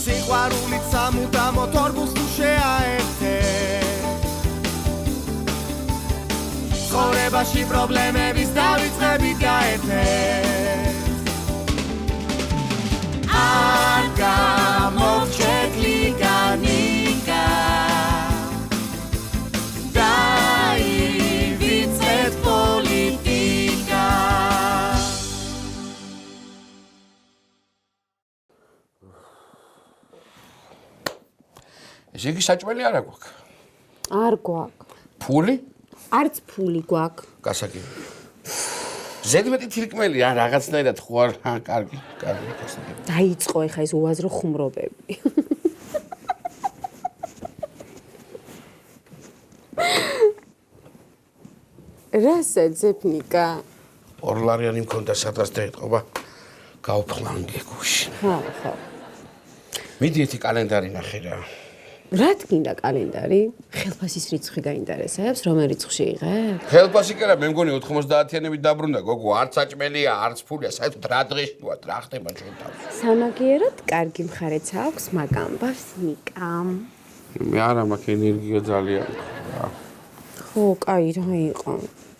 სიყვარულით სამუდამო თორბულს თუ შეაერთე ცხოვრებაში პრობლემების დავიწყებით გაერთეთ არ გამოვჩეთ ლიგანიკა დაივიწყეთ პოლიტიკა ესე იგი საჭმელი არა გვაქვს? არ გვაქვს. ფული? არც ფული გვაქვს. გასაგებია. ზედმეტი თირკმელი რა რაღაცნაირად ხო არ კარგი, გასაგებია. დაიწყო ეხა ეს უაზრო ხუმრობები. რასა ძეფნიკა? ორლარიანი მქონდა სადღაც დაიწყობა გავფლანგე გუში. ხო. მიდი ერთი კალენდარი ნახე რა. რა თქინდა კალენდარი? ხელფასის რიცხვი გაინტერესებს, რომელ რიცხვში იღებ? ხელფასი კი არა, მე მგონი 90-იანებით დაბრუნდა, გოგო, არც საჭმელია, არც ფულია, საერთოდ რა დღეშია, რა ხდება ჩვენ თავს. სამაგიეროდ კარგი მხარეც აქვს, მაგამ ბავს ნიკამ. მე არა მაქვს ენერგია ძალიან. ხო, კაი რა იყო?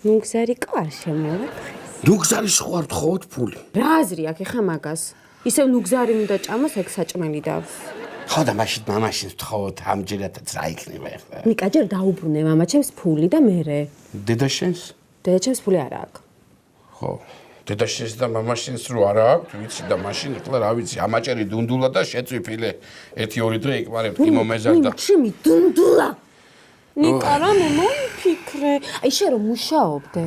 ნუ გზარი ყო არ შემოვა დღეს. ნუ გზარი სხვა ვთხოვოთ ფული. რა აზრი აქვს ეხა მაგას? ისევ ნუ გზარი უნდა ჭამოს ეგ საჭმელი დავს. ხო და მაშინ მამაშენს ვთხოვოთ ამჯერადაც რა იქნება ახლა? ნიკა ჯერ დაუბრუნე მამაჩემს ფული და მერე. დედაშენს? დედაჩემს ფული არ აქვს. ხო. დედაშენს და მამაშენს რო არა აქვს, ვიცი და მაშინ ახლა რა ვიცი, ამაჭერი დუნდულა და შეწვი ფილე 1-2 დღე იკმარებ ტიმო მეზარ და ჩემი დუნდულა. ნიკა რა მომიფიქრე. აი შენ რომ მუშაობდე.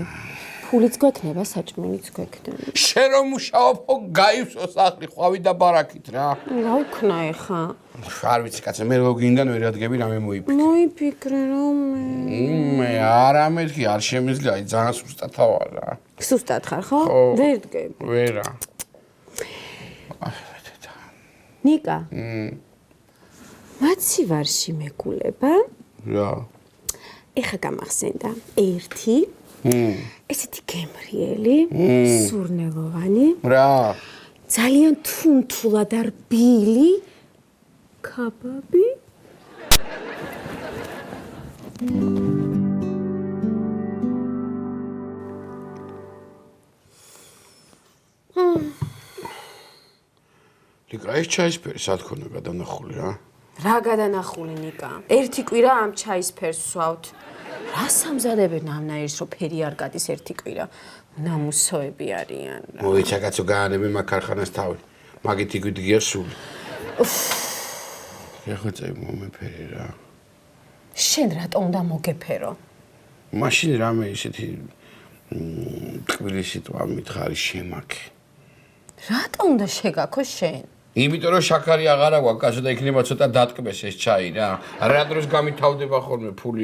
ფულიც გვექნება, საჭმელიც გვექნება. შენ რომ მუშაობ, ხო გაივსო სახლი, ხვავი და ბარაკით რა. რა ვქნა ეხა? არ ვიცი კაცო, მე რო გინდან ვერ ადგები რამე მოიფიქრე. მოიფიქრე რომ მე არა მეთქი არ შემიძლია, აი ძალიან სუსტად ვარ რა. სუსტად ხარ ხო? ვერ დგები. ვერა. ნიკა. მაცივარში მეგულება. რა. ეხა გამახსენდა. 1 ესეთი გემრიელი, სურნელოვანი. რა. ძალიან თუნთულა და რბილი კაბაბი. ლიკა ეს ჩაისფერი სათქონე გადანახული რა. რა გადანახული ნიკა? ერთი კვირა ამ ჩაისფერს ვსვავთ. რა სამზადებენ ამნაირს რომ ფერი არ გადის ერთი კვირა? ნამუსოები არიან რა. მოიცა კაცო გაანები მაგ ქარხანას თავი. მაგით იგვიდგია სული. ეხლა წაი მომეფერი რა. შენ რატომ უნდა მოგეფერო? მაშინ რამე ისეთი ტკბილისი თვა მითხარი შემაქე. რატომ უნდა შეგაქო შენ? იმიტომ რომ შაქარი აღარა გვაქვს, კაცო და იქნება ცოტა დატკბეს ეს ჩაი რა. რა დროს გამითავდება ხოლმე ფული?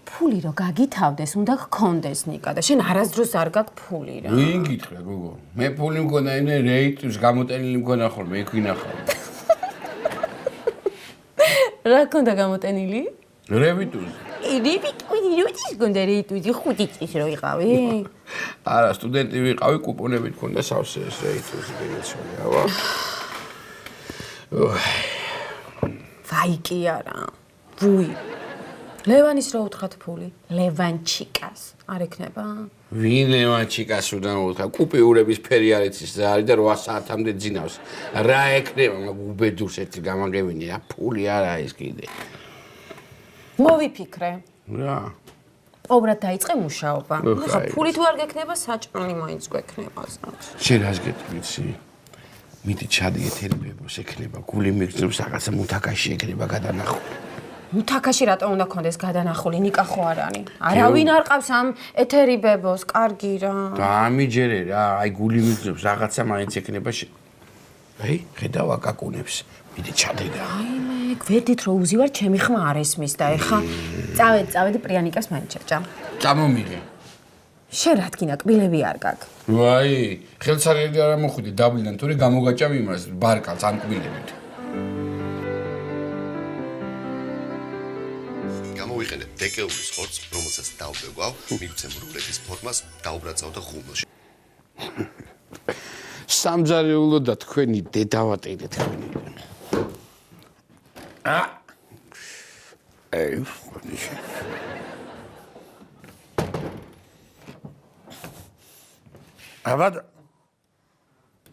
ფული რო გაგითავდეს, უნდა გქონდეს ნიკა და შენ არასდროს არ გაქვს ფული რა. ვინ გითხრა გოგო? მე ფული მქონდა, იმე რეიტის გამოტენილი მქონდა ხოლმე, იქ ვინახავ. რა გქონდა გამოტენილი? რევიტუზი. რევიტუზი გქონდა რეიტუზი 5 წლის რო იყავი? არა, სტუდენტი ვიყავი, კუპონებით მქონდა სავსე ეს რეიტუზი გეცოდი, აბა. ვაი კი არა. ვუი. ლევანის რო უთხრათ ფული? ლევანჩიკას. არ ეკნება? ვინ ლევანჩიკას უნდა უთხრა? კუპიურების ფერი არ იცის რა არის და 8 საათამდე ძინავს. რა ეკნება მაგ უბედურს ერთი გამაგებინე, რა ფული არა ის კიდე. მოვიფიქრე. რა. ობრად დაიწყე მუშაობა. ხა ფული თუ არ გექნება, საჭმელი მაინც გვექნება. შენ რას გეტყვიცი? მიდი ჩადი ეთერებებს, ექნება გული მიგზნობს რაღაცა მუთაკაში ექნება გადანახული. მუთაკაში რატომ უნდა კონდეს გადანახული? ნიკა ხო არ არის? არავინ არ ყავს ამ ეთერიბებოს, კარგი რა. დამიჯერე რა, აი გული მიგზნობს რაღაცა მაინც ექნება. აი, ხედავ აკაკუნებს. მიდი ჩადე და. აი მე გვერდით რო უზივარ, ჩემი ხმა არ ესმის და ეხა წავედი პრიანიკას მაინც ჩაჭა. წამომიღე. შენ რა თქინა კბილები არ გაქვს? ვაი, ხელსარიელი არ მოხვიდე დაბლიდან, თორე გამოგაჭამ იმას ბარკალს ამ კბილებით. გამოვიყენებ დეკეურის ხორცს, რომელსაც დავბეგვავ, მივცემ რულეთის ფორმას, დავბრაწავ და ხუმელში. სამძარეულო და თქვენი დედავატირე თქვენი. Ey, აბა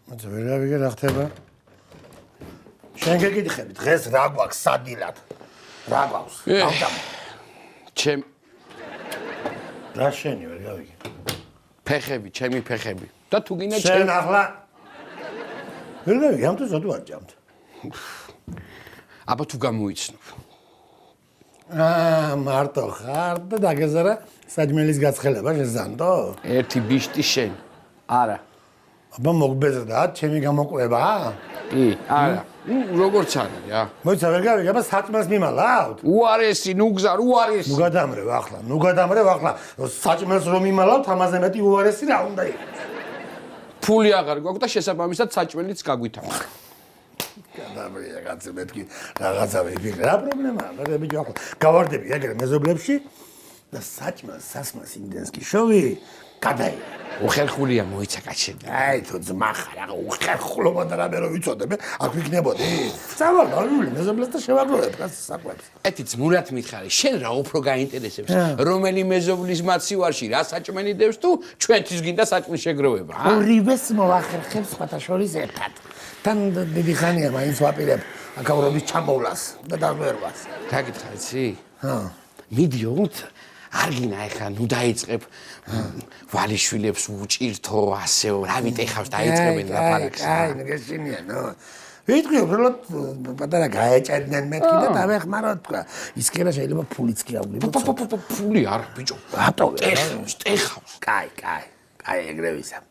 მოძ ვერ გავიგე რა ხდება? შენ გეკითხები დღეს რა გვაქვს სადილად? რა გვაქვს? ჩემ რა შენი ვერ გავიგე? ფეხები, ჩემი ფეხები. და თუ გინდა შენ ახლა ვერ გავიგე, ამ თუ ზოდო არ ჯამთ. აბა თუ გამოიცნობ. მარტო ხარ და დაგეზარა საჭმელის გაცხელება შეზანდო? ერთი ბიშტი შენ. არა. აბა მოგბეზრდა ჩემი გამოკვლევა? კი, არა. როგორც არის რა. მოიცა ვერ გავიგე, აბა საჭმელს მიმალავთ? უარესი, ნუგზარ, უარესი. ნუ გადამრევ ახლა. საჭმელს რომ მიმალავთ, ამაზე მეტი უარესი რა უნდა იყოს? ფული აღარ გვაქვს და შესაბამისად საჭმელიც გაგვითამთ. გადამრია კაცი მეთქი რაღაცა ვიფიქრე. რა პრობლემაა? მე ბიჭო ახლა გავარდები ეგრე მეზობლებში და საჭმელს სასმას იმდენს კი შოვი გადაი. უხერხულია მოიცა კაცი. აი თუ ძმა ხარ, აღა უხერხულობა და რამე რო ვიცოდები, აქ ვიქნებოდი. წავალ, მეზობლებს და შევაგროვებ კაცს საკვებს. ეთი ძმურად მითხარი, შენ რა უფრო გაინტერესებს, რომელი მეზობლის მაცივარში რა საჭმელი დევს თუ ჩვენთვის გინდა საჭმლის შეგროვება, ა? ორივეს მოვახერხებ სხვათა შორის ერთად. თან დიდი ხანია მაინც ვაპირებ აკავრობის ჩამოვლას და დაგვერვას. რა გითხარ, იცი? ჰა. მიდიოთ არ გინა ეხლა ნუ დაიწყებ ვალიშვილებს უჭირთო ასეო რა ვიტეხავს დაიწყებენ ლაფარაკს. აი, ნგეშინია, ნო. ვიტყვი უბრალოდ პატარა გაეჭედნენ მეთქი და დავეხმაროთ თქვა. ის კი რა შეიძლება ფულიც კი ავგლიბოთ. ფული არ ბიჭო. რატო? ტეხავს. კაი, ეგრე ვისა.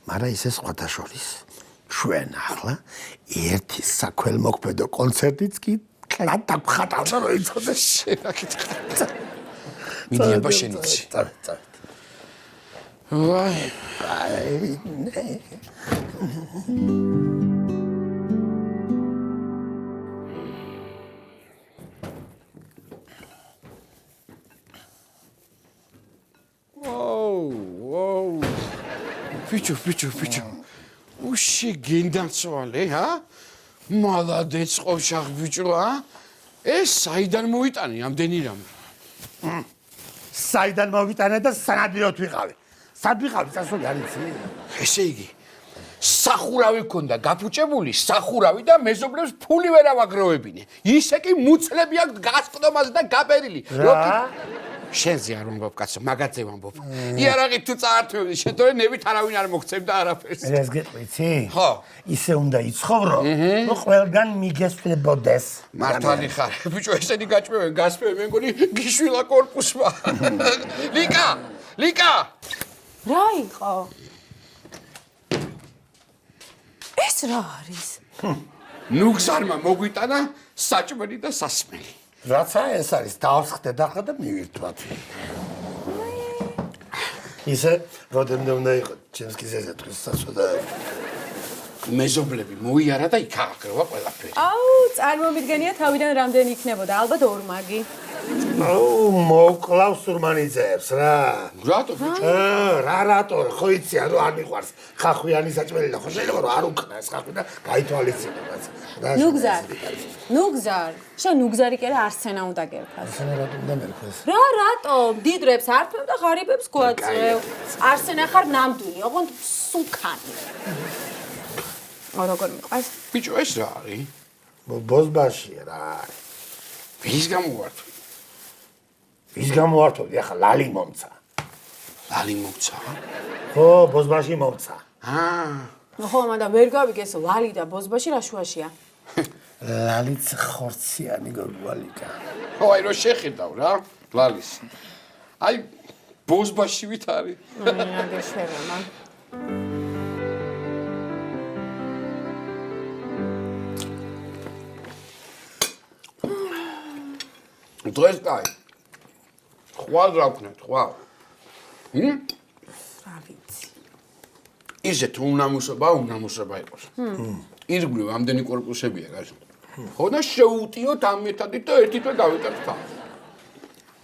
მაგრამ ისე სხვათა შორის ჩვენ ახლა ერთი საქველმოქმედო კონცერტიც კი კლად დაგხატავდა რომ იცოდეს რა გითხარ. მიდიება შენიცი. ვაი, ვოუ. ბიჭო. უშე გენდაცვალე, ჰა? მალადეც ყოშაღ ბიჭო, ა? ეს საიდან მოიტანე ამდენი რამე? საიდან მოვიტანე და სანადიროთ ვიყავი. სად ვიყავი წასული არ იცი? ესე იგი სახურავი ქონდა გაფუჭებული, სახურავი და მეზობლებს ფული ვერ ავაგროვებინე. ისე კი მუცლები აქვს გასკდომაზე და გაბერილი. რა? შენზე არ ვამბობ კაცო, მაგაზე ვამბობ. იარაღით თუ წაართმევდი, შეთორე ნებით არავინ არ მოგცემდა არაფერს. ეს გეტყვიცი? ხო. ისე უნდა იცხოვრო, რომ ყველგან მიგესწრებოდეს. მართალი ხარ. ბიჭო, ესენი გაჭმევენ, გასწმევენ, მე მგონი გიშვილა корпуსმა. ლიკა! რა იყო? ეს რა არის? ნუგზარმა მოგვიტანა საჭმელი და სასმელი. რაცა ეს არის, დავსხდეთ ახლა და მივირთვათ. ისე, როდემდე უნდა იყოს ჩემს კიზეზე დღეს სასვედა. მეზობლები მოიარა და იქ აღგროვა ყველაფერი. აუ, წარმომიდგენია თავიდან რამდენი იქნებოდა, ალბათ ორმაგი. მოკლავს სურმანიძეებს რა. რატო ბიჭო? რატო? ხო იცი, ანუ არ მიყვარს ხახვიანი საჭმელი და ხო შეიძლება რომ არ უკნა ეს ხახვი და გაითვალისწინო რაც. ნუგზარ. შენ ნუგზარი კი არა არსენა უნდა გერქას. არსენა რატომ უნდა მერქოს? რატო? დიდრებს ართმევ და ღარიბებს გვაწევ. არსენა ხარ ნამდვილი, ოღონდ სუკანი. როგორ მიყვარს? ბიჭო, ეს რა არის? ბოზბაშია რა. ვის გამოვართვი? ვის გამოვართვი? ახლა ლალი მომცა. ლალი მომცა? ხო, ბოზბაში მომცა. ხო, მაგრამ ვერ გავიგე ეს ლალი და ბოზბაში რა შუაშია? ლალიც ხორციანი გოგვალიკა. ხო, აი რო შეხედავ რა, ლალის. აი ბოზბაში ვით არის. რა გეშვება, მან. დღეს კაი. ხვალ რა ვქნათ, ხვალ. რა ვიცი. ისეთ უნამუსობა იყოს. ირგვლივ ამდენი корпуსებია, გასო. ხო და შეუტიოთ ამ მეთოდით და ერთითვე გავიტანთ თავს.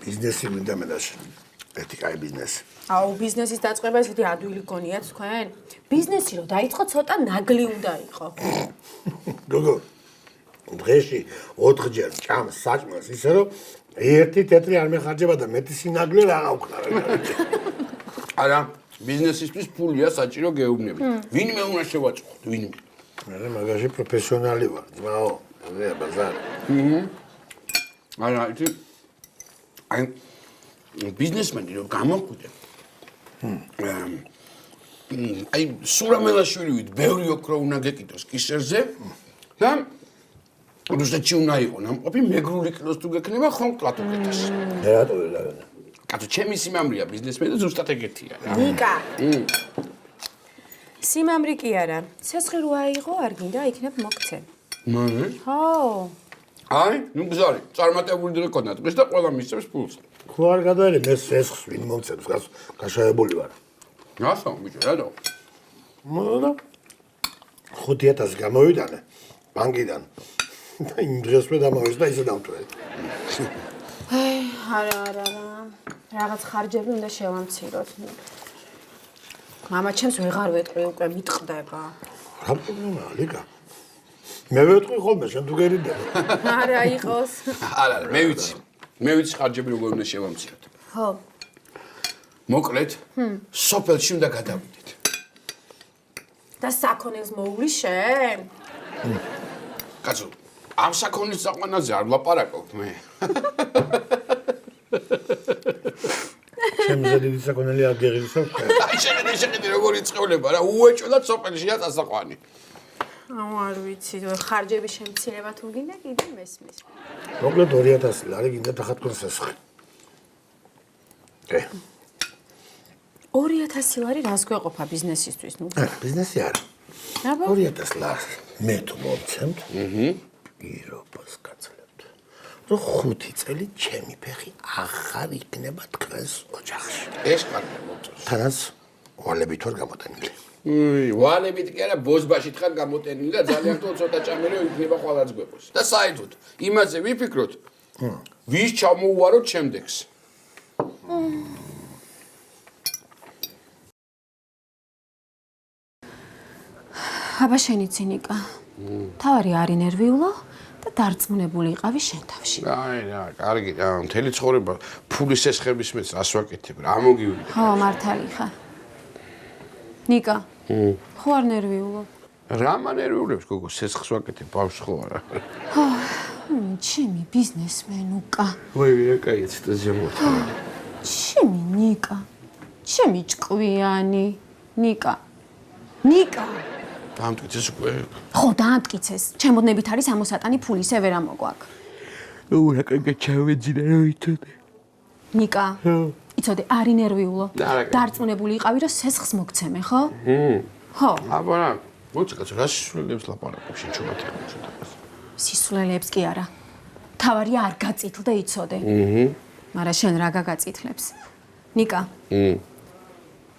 ბიზნესი მინდა მე და შენ. ერთი კაი ბიზნესი. აუ, ბიზნესის დაწყება ესეთი ადვილი გონიათ თქვენ? ბიზნესი რომ დაიწყო ცოტა ნაგლი უნდა იყო. გოგო, დღეში 4ჯერ ჭამს საჭმელს ისე რომ ერთი თეთრი არ მეხარჯება და მეტი სინაგლე რა გავქნა. არა, ბიზნესისთვის ფულია საჭირო გეუბნები. ვინმე უნდა შევაწყოთ, ვინმე. მე მაგაში პროფესიონალი ვარ, ძმაო, მე ბაზარი. არა, იცი აი ბიზნესმენი რომ გამოკვიდე. აი სურამელაშვილივით ბევრი ოქრო უნდა გეკიდოს კისერზე და რუსეთში უნდა იყო ნამყოფი მეგრული კილოს თუ გექნება ხომ კლათ უკეთეს. რატო ვეღარ? კაცო, ჩემი სიმამრეა ბიზნესმენი და ზუსტად ეგეთია რა. ნიკა. სიმამრი კი არა. ცეცხლი რო აიღო, არ გინდა იქნებ მოგცე. მანე? ხო. აი, ნუ გზარი, წარმატებული დრო ქონდა დღეს და ყველა მისცემს ფულს. ხო არ გადაერი მე სესხს ვინ მომცემს გას გაშაებული ვარ. რასო, ბიჭო, რატო? მოდა 5000 გამოვიდანე ბანკიდან. და იმ დღესვე დამავეს და ისე დამტვე. არა. რაღაც ხარჯები უნდა შევამციროთ. მამა ჩემს ვეღარ ვეტყვი უკვე მიტყდება. რა პრობლემაა, ლიკა? მე ვეტყვი ხოლმე, შენ თუ გერიდები. არა იყოს. არა, მე ვიცი ხარჯები როგორ უნდა შევამციროთ. ხო. მოკლედ, სოფელში უნდა გადავიდეთ. და საქონელს მოული შენ? კაცო, ამ საქონლის საყვანაზე არ ვლაპარაკობ მე. ჩემზე დიდი საქონელი არ გეღირსავ. აი შეხედე როგორ იწყება რა, უეჭველად სოფელშია წასაყვანი. აუ არ ვიცი, ხარჯები შემცირება თუ გინდა კიდე მესმის. მოკლედ 2000 ლარი გინდა ახლა თქვენ სესხი. 2000 ლარი რას გვეყოფა ბიზნესისთვის ნუ? ბიზნესი არა. აბა 2000 ლარი მე თუ მომცემთ, პირობას გაცლებთ. რომ 5 წელი ჩემი ფეხი აღარ იქნება თქვენს ოჯახში. ეს კარგია მოწონს. თანაც ვალებით ვარ გამოტენილი. ვალებით კი არა, ბოზბაშით ხარ გამოტენილი და ძალიან ცოტა ჭამელი იქნება ყველაც გვეყოს. და საერთოდ, იმაზე ვიფიქროთ, ვის ჩამოუვაროთ შემდეგს. აბა შენი ცინიკა. თავარი არი ნერვიულო და დარწმუნებული იყავი შენ თავში. აი რა, კარგი რა, მთელი ცხოვრება ფულის ესხების მეც რას ვაკეთებ, რა მოგივიდა. ხო, მართალი ხარ. ნიკა. ხო არ ნერვიულო? რა მანერვიულებს გოგო, სესხს ვაკეთებ, ბავშვს ხო არა. ჩემი ბიზნესმენ უკა. ვაი, რა კაია ცოტა ზემოთა. ჩემი ნიკა. ჩემი ჭკვიანი. ნიკა. დამტკიცეს უკვე. ხო, დაამტკიცეს. ჩემოდნებით არის ამოსატანი ფული, ისე ვერ ამოგვაქვს. რა კაია ჩავეძინა რა იცოდე. ნიკა. იცოდე, არი ნერვიულო. დარწმუნებული იყავი, რომ სესხს მოგცემე, ხო? ხო. აბა რა, მოიცა კაცო, რა სისულელებს ლაპარაკობ შენ ჩუმათი ამოწოდებას. სისულელებს კი არა. თავარია არ გაწითლდე, იცოდე. მაგრამ შენ რა გაგაწითლებს? ნიკა.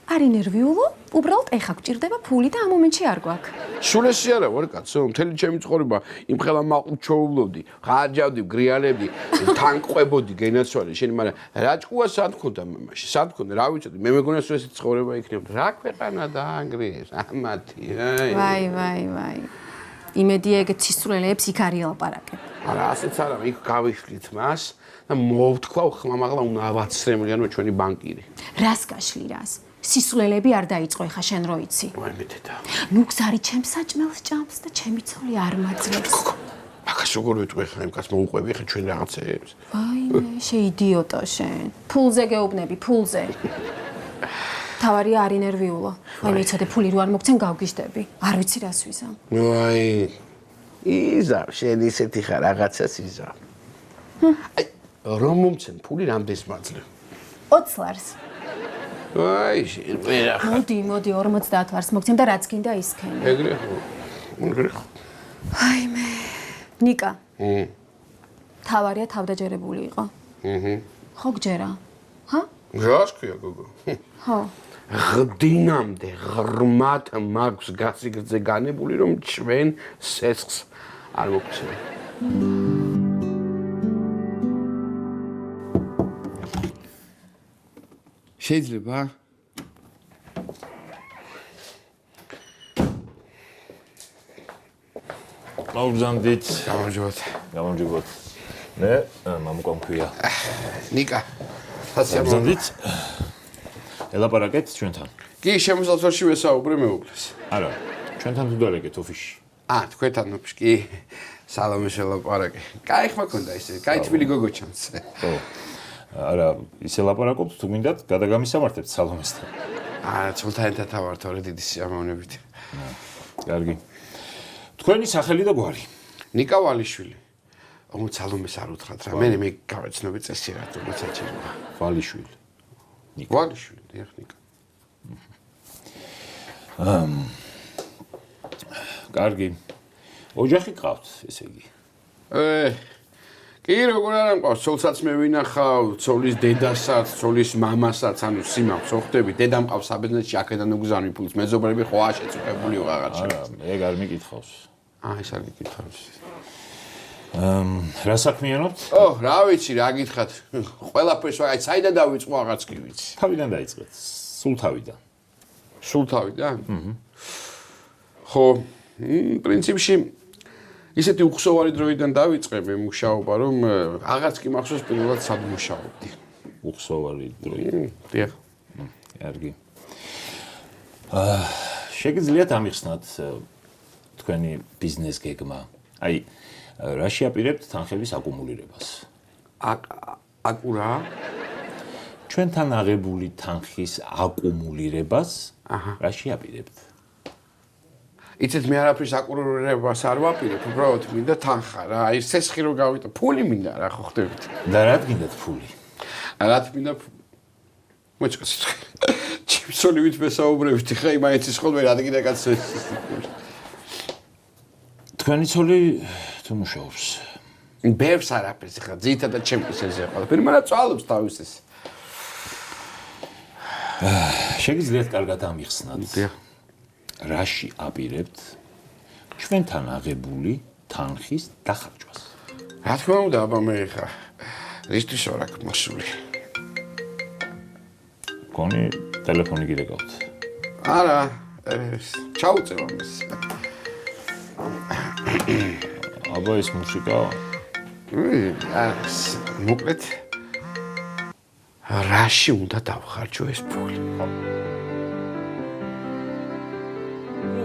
არი ნერვიულო? უბრალოდ ეხა გჭირდება ფული და ამ მომენტში არ გვაქვს. სულ ესე არა ვარ კაცო, მთელი ჩემი ცხოვრება იმ ხელა მაყურს ჩოულობდი, ხარჯავდი, გრიალები, თანკყვებოდი, გენაცვალე შენი, მაგრამ რა ჭკუა სად მქონდა მამაში? სად მქონდა? რა ვიცოდი, მე მეგონა სულ ესე ცხოვრება იქნებოდა. რა ქვეყანა დაანგრიეს, ამათი, აი. ვაი. იმედი ეგ ცისულელებს იქ არ ილაპარაკებ. არა, ასეც არა, იქ გავიშლით მას და მოვთქვა ხმამაღლა უნდა ავაცრემლიანო ჩვენი ბანკირი. რას გაშლი რას? სისულელები არ დაიწყო ეხა შენ რო იცი. ვაი მე დედა. ნუ გზარი ჩემს საჭმელს ჭამს და ჩემი ცოლი არ მაძლევს. მაგას როგორ ვიტყვი ხა იმ კაცს მოუყვები ხა ჩვენ რაღაცეებს. ვაიმე, შეიდიოტო შენ. ფულზე გეუბნები, ფულზე. თავარია არი ნერვიულო. ვაიმე, იცოდე ფული რო არ მოგცენ გავგიშდები. არ ვიცი რას ვიზამ. ვაი. იზარ, შენ ისეთი ხარ რაღაცას იზარ. აი, რომ მომცენ ფული რამდენს მაძლევ? 20 ლარს. ვაი, შენ ვერა. მოდი 50 ლარს მოგცემ და რაც გინდა ისქენ. ეგრე ხო? ეგრე ხო? ვაიმე. ნიკა. თავარია თავდაჯერებული იყო. ხო გჯერა? ჰა? რას ქვია გოგო? ხო. ღდინამდე ღრმად მაქვს გასიგრძე განებული რომ ჩვენ სესხს არ მოგცემენ. შეიძლება? მოგზანდით. გამარჯობათ. გამარჯობათ. მე მამუკამ ქვია. ნიკა. ფასია მოგზანდით. ელაპარაკეთ ჩვენთან. კი, შემოსავლში ვესაუბრე მეუღლეს. არა, ჩვენთან თუ დალეგეთ ოფისში. თქვენთან ოფისში კი. სალამე შელაპარაკე. კაი ხმა ქონდა ისე, კაი თბილი გოგო ჩანს. ხო. არა, ისე ლაპარაკობთ თუ გინდათ გადაგამისამართებთ სალომესთან. ცოლთან ერთად ვართ ორი დიდი სიამოვნებით. კარგი. თქვენი სახელი და გვარი. ნიკა ვალიშვილი. სალომეს არ უთხრათ რა. მე გავეცნობი წესი რა, თუმცა საჭიროა. ვალიშვილი. ვალიშვილი, დიახ, ნიკა. კარგი. ოჯახი გყავთ, ესე იგი. კი, როგორ არ ამყავს, ცოლსაც მე ვინახავ, ცოლის დედასაც, ცოლის მამასაც, ანუ სიმაღლს ხვდები, დედა მყავს საბერძნეთში, აქედან უგზავნი ფულს, მეზობლები ხო აშეწუხებული ვაღარ არა, მე არ მიკითხავს. ეს არ გიკითხავს. რა საქმიანობთ? რა ვიცი, რა გითხრათ. ყველაფერს აი საიდან დავიწყო, აღარც კი ვიცი. თავიდან დაიწყეთ. სულ თავიდან. სულ თავიდან? ხო, პრინციპში ისეთი უხსოვარი დროიდან დავიწყე მე მუშაობა, რომ აღარც კი მახსოვს პირველად სად მუშაობდი. უხსოვარი დროიდან. დიახ. კარგი. შეგიძლიათ ამიხსნათ თქვენი ბიზნეს გეგმა. აი, რა შეაპირებთ თანხების აკუმულირებას? აკურა? ჩვენთან აღებული თანხის აკუმულირებას რა შეაპირებთ? იცით მე არაფრის აკუმულირებას არ ვაპირებ, უბრალოდ მინდა თანხა რა. აი სესხი რო გავიტო, ფული მინდა რა, ხო ხდებით? და რა გინდათ ფული? რაც მინდა მოჭკაცით. ჩიფსოლივით მესაუბრებით, ხა იმაიცის ხოლმე რა გინდა კაცო. თქვენი ცოლი თუ მუშაობს? ბევრს არაფერს ხა, ძირითადად ჩემს ესეზე ყველაფერი, მაგრამ წვალობს თავის ეს. შეგიძლიათ კარგად ამიხსნათ. დიახ. რაში აპირებთ ჩვენთან აღებული თანხის დახარჯვას? რა თქმა უნდა, აბა მე ხა რისთვის ვარ აქ მოსული? გონი ტელეფონი კიდე გაქვთ? არა, ჩაუწევ ამას. აბა ეს მუსიკა? მოკლედ რაში უნდა დავხარჯო ეს ფული?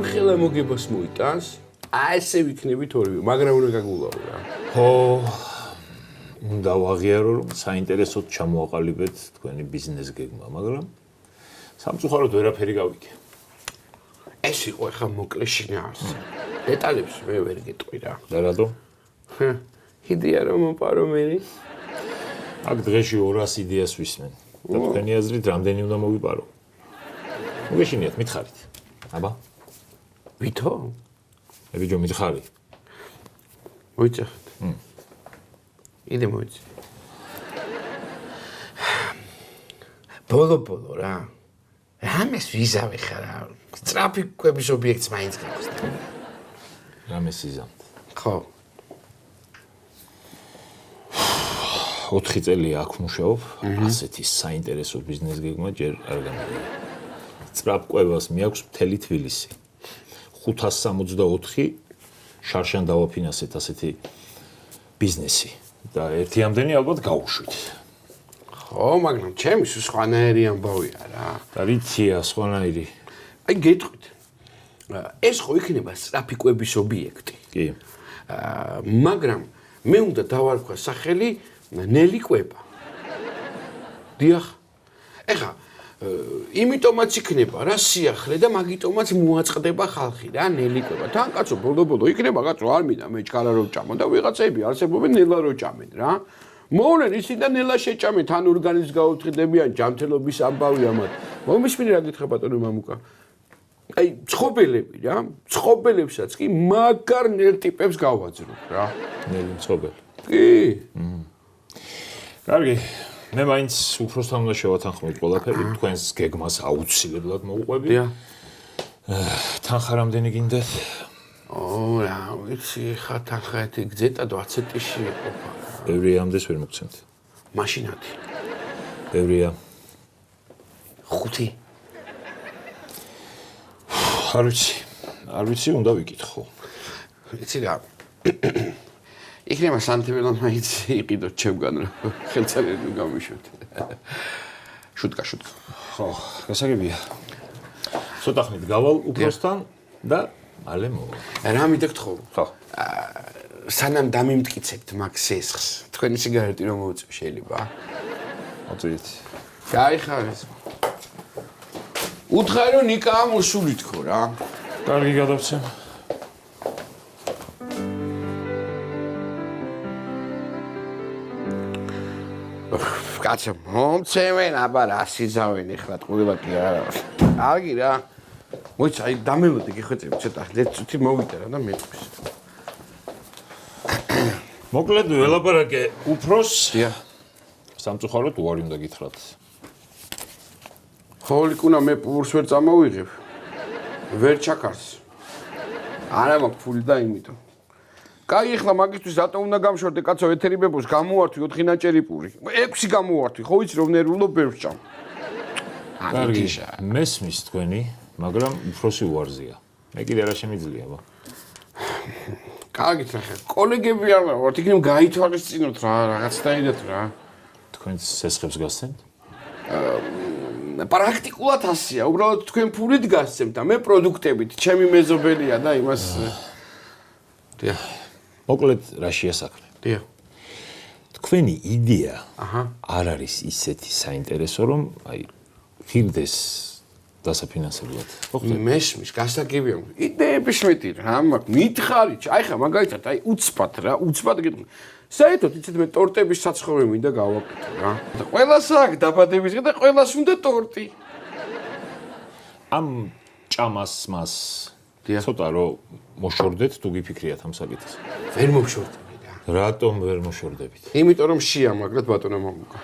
ხელა მოგებას მოიტანს, ესე ვიქნებით ორივე, მაგრამ უნდა გაგულავო რა. ხო, უნდა ვაღიარო, რომ საინტერესოდ ჩამოაყალიბეთ თქვენი ბიზნეს გეგმა, მაგრამ სამწუხაროდ ვერაფერი გავიგე. ეს იყო ახლა მოკლე შინაარსი. დეტალებს მე ვერ გეტყვი რა. და რატო? იდეა რომ მოპარო მე. აქ დღეში 200 იდეას ვისმენ. და თქვენი აზრით რამდენი უნდა მოვიპარო? მოგეშინიათ, მითხარით. აბა ვითო? ბიჭო მითხარი. მოიწახეთ. იდე მოიწი. ბოლო რა. რამეს ვიზავე ხარა? ტრაფიკების ობიექტს მაინც გაქვს. რამეს იზამთ? ხო. 4 წელი აქ მუშაობ, ასეთი საინტერესო ბიზნეს გეგმა ჯერ არ გამიგია. ტრაფიკებას მიაქვს მთელი თბილისი. 564 შარშან დავაფინანსეთ ასეთი ბიზნესი და ერთი ამდენი ალბათ გავუშვით. ხო, მაგრამ ჩემს სხვანაირი ამბავია რა. და რიცია სხვანაირი? აი გეტყვით. ეს ხო იქნება ტრაფიკების ობიექტი. კი. მაგრამ მე უნდა დავარქვა სახელი ნელი კვება. დიახ. ეხა იმიტომაც იქნება რა სიახლე და მაგიტომაც მოაწყდება ხალხი რა ნელი კვება. თან კაცო ბოლო იქნება კაცო არ მინდა მე ჩქარა რო ჭამო და ვიღაცები არსებობენ ნელა რო ჭამენ რა. მოვლენ ისინი და ნელა შეჭამენ თან ორგანიზმს გაუთხდებიან ჯანმრთელობის ამბავია მათ. მომისმინე რა გითხრა ბატონო მამუკა. აი ცხობელები რა, ცხობელებსაც კი მაგარ ნელ ტიპებს გავაძრობ რა. ნელი ცხობელი. კი. კარგი. მე მაინც უფროსთან უნდა შევათანხმოთ ყველაფერი, თქვენს გეგმას აუცილებლად მოუყვები. დიახ. თანხა რამდენი გინდათ? რა ვიცი, ხა თანხაეთი გძეტა 20 ტიში იყოფა. ბევრია ამდენს ვერ მოგცემთ. მაშინათი. ბევრია. 5. არ ვიცი, უნდა ვიკითხო. იცი რა. იქნება სანთებელო მაინც იყიდოთ ჩემგან რა. ხელწერები გამიშვით. შუტკა. ხო, გასაგებია. ცოტა ხნით გავალ უფროსთან და მალე მოვა. რა მითხო? ხო. სანამ დამიმტკიცებთ მაგ სესხს, თქვენი სიგარეტი რომ მოუწევ შეიძლება? მოწვით. გაიხარეს. უთხარი რომ ნიკაა მოსული თქო რა. კარგი გადავცემ. კაცო, მომცემენ, აბა რა სიზავენ ეხლა ყველა კი არა. კარგი რა. მოიცა, აი დამელოდი გიხვეწები ცოტა, წუთი მოვიდა რა და მეტყვის. მოკლედ ველაპარაკე უფროს. დიახ. სამწუხაროდ უარი უნდა გითხრათ. ხოლიკუნა მე პურს ვერ წამოვიღებ. ვერ ჩაქარს. არა მაქვს ფული და იმიტომ. კაი, ეხლა მაგისთვის რატო უნდა გამშორდე კაცო ეთერი ბებოს გამოვართვი 4 ნაჭერი პური. 6 გამოვართვი, ხო ვიცი რომ ნერვულობ ბევრს ჭამ. კარგი, მესმის თქვენი, მაგრამ უფროსი უარზია. მე კიდე რა შემიძლია, აბა. კარგით ახლა, კოლეგები არ ვართ, იქნებ გაითვალისწინოთ რა, რაღაც დაიდათ რა. თქვენს სესხებს გასცემთ? პრაქტიკულად ასია, უბრალოდ თქვენ ფულით გასცემთ და მე პროდუქტებით, ჩემი მეზობელია და იმას დიახ. მოკლედ რაშია საქმე? დიახ. თქვენი იდეა აჰა. არ არის ისეთი საინტერესო, რომ აი ღირდეს დასაფინანსებლად. მესმის, გასაგებია. იდეების მეტი რა მაქვს, მითხარით. აი ხა მაგალითად, აი უცბად რა, უცბად გეტყვი. საერთოდ იცით მე ტორტების საცხოვრე მინდა გავაკეთო რა. და ყველას აქვს დაბადების დღე და ყველას უნდა ტორტი. ამ ჭამას მას დიახ. ცოტა რომ მოშორდეთ თუ გიფიქრიათ ამ საკითხს. ვერ მოვშორდები რა. რატომ ვერ მოშორდებით? იმიტომ რომ შეამაგრეთ ბატონო მამუკა.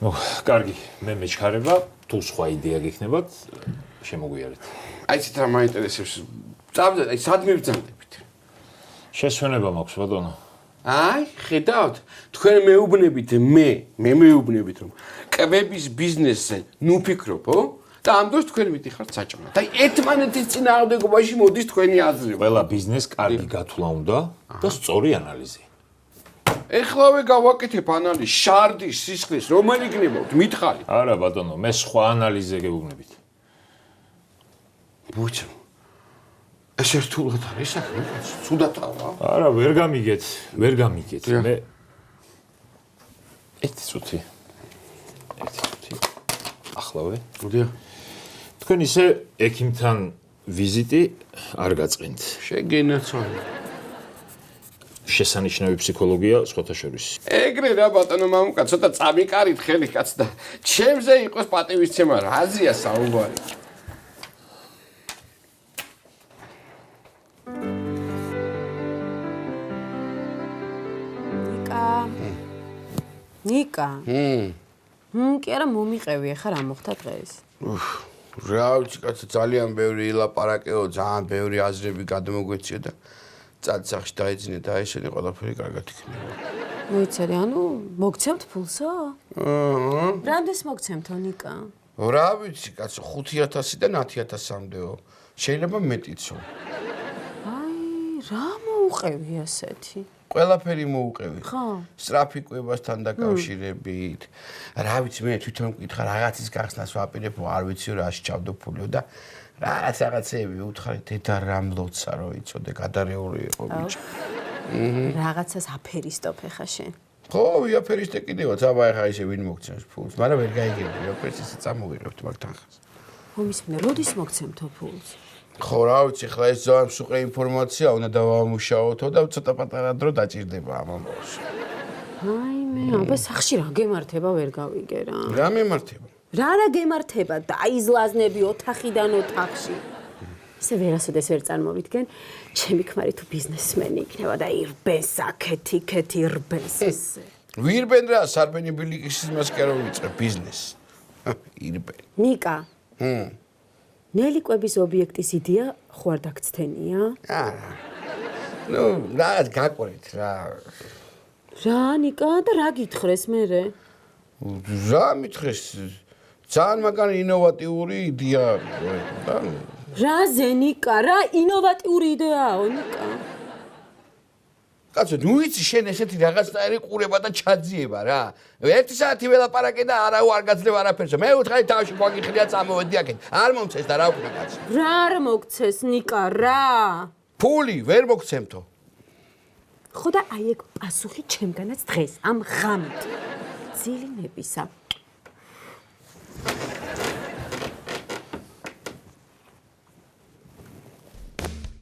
ნუ, კარგი, მე მეჩქარება, თუ სხვა იდეა გექნებათ, შემოგვიარეთ. აი ცით რა მაინტერესებს. წავდეთ, აი სად მივბრძანდებით? შესვენება მაქვს ბატონო. აი, ხედავთ, თქვენ მეუბნებით მე მეუბნებით რომ კვების ბიზნესზე ნუ ფიქრობო? და ამ დროს თქვენ მიდიხართ საჭმელად. აი ერთმანეთის წინააღმდეგობაში მოდის თქვენი აზრი. ყველა ბიზნეს კარგი გათვლა უნდა და სწორი ანალიზი. ეხლავე გავაკეთებ ანალიზი, შარდის, სისხლის, რომელი გნებავთ, მითხარით. არა ბატონო, მე სხვა ანალიზზე გეუბნებით. ბუჩო. ეს ერთულად არის საქმე, ცუდათაა. არა, ვერ გამიგეთ. მე ერთი წუთი. ახლავე. დიახ. თქვენ ისე ექიმთან ვიზიტი არ გაწყენთ. შეგენაცვალე. შესანიშნავი ფსიქოლოგია სხვათა შორის. ეგრე რა ბატონო მამუკა, ცოტა წამიკარით ხელი კაც და ჩემზე იყოს პატივისცემა, რაზეა საუბარი. ნიკა. კი არა მომიყევი, ახლა რა მოხდა დღეს? რა ვიცი კაცო, ძალიან ბევრი ილაპარაკეო, ძალიან ბევრი აზრები გადმოგვეციო და წადსახში დაიძინე და ესენი ყველაფერი კარგად იქნება. მოიცადე, ანუ მოგცემთ ფულსო? აჰა. რამდენს მოგცემთო ნიკა? რა ვიცი კაცო, 5000 და 10000-მდეო. შეიძლება მეტიცო. აი, რა მოუყევი ასეთი? ყველაფერი მოუყევი. ხო. სწრაფი კვებასთან დაკავშირებით. რა ვიცი, მე თვითონ მკითხა რაღაცის გახსნას ვაპირებ, არ ვიცი რა შეჭავდო ფულიო და რაღაცეები უთხარი დედა რამ ლოცა რო იცოდე, გადარეული იყო ბიჭი. რაღაცას აფერისტოფ ხა შენ. ხო, იაფერისტე კიდევაც, აბა ეხა ისე ვინ მოგცემს ფულს, მაგრამ ვერ გაიგებ, იაფერს ისე წამოვიღებთ მაგ თანხას. ომის მე როდის მოგცემთო ფულს? ხო, რა ვიცი, ხლა ეს ძალიან მსუყე ინფორმაცია, უნდა დავამუშაოთო და ცოტა პატარა დრო დაჭირდება ამ ამბავში. აი მე, აბა სახში რა გემართება ვერ გავიგე რა. რა მემართება? რა გემართება? დაიზლაზნები ოთახიდან ოთახში. ისე ვერასოდეს ვერ წარმოვიდგენ, ჩემი ქმარი თუ ბიზნესმენი იქნება და ირბენს აქეთი ირბენს ესე. ვირბენ რა, სარბენი ბილიკის მასკერო ვიწყებ ბიზნესს. ირბენ. ნიკა. ნელი კვების ობიექტის იდეა ხო არ დაგცდენია? არა. ნუ, რაღაც გაყვრით რა. რა ნიკა და რა გითხრეს მერე? რა მითხრეს? ძალიან მაგარი ინოვატიური იდეა არის და რა ზენიკა, რა ინოვატიური იდეაო, ნიკა. კაცო, ნუ იცი შენ ესეთი რაღაცნაირი ყურება და ჩაძიება რა. 1 საათი ველაპარაკე და არ გაძლევ არაფერს. მე უთხარი თავში გვაგიხრია წამოვედი აქეთ. არ მომცეს და რა ვქნა კაცო. რა არ მოგცეს, ნიკა, რა? ფული ვერ მოგცემთო. ხო და აი ეგ პასუხი ჩემგანაც დღეს, ამ ღამით. ძილინებისა.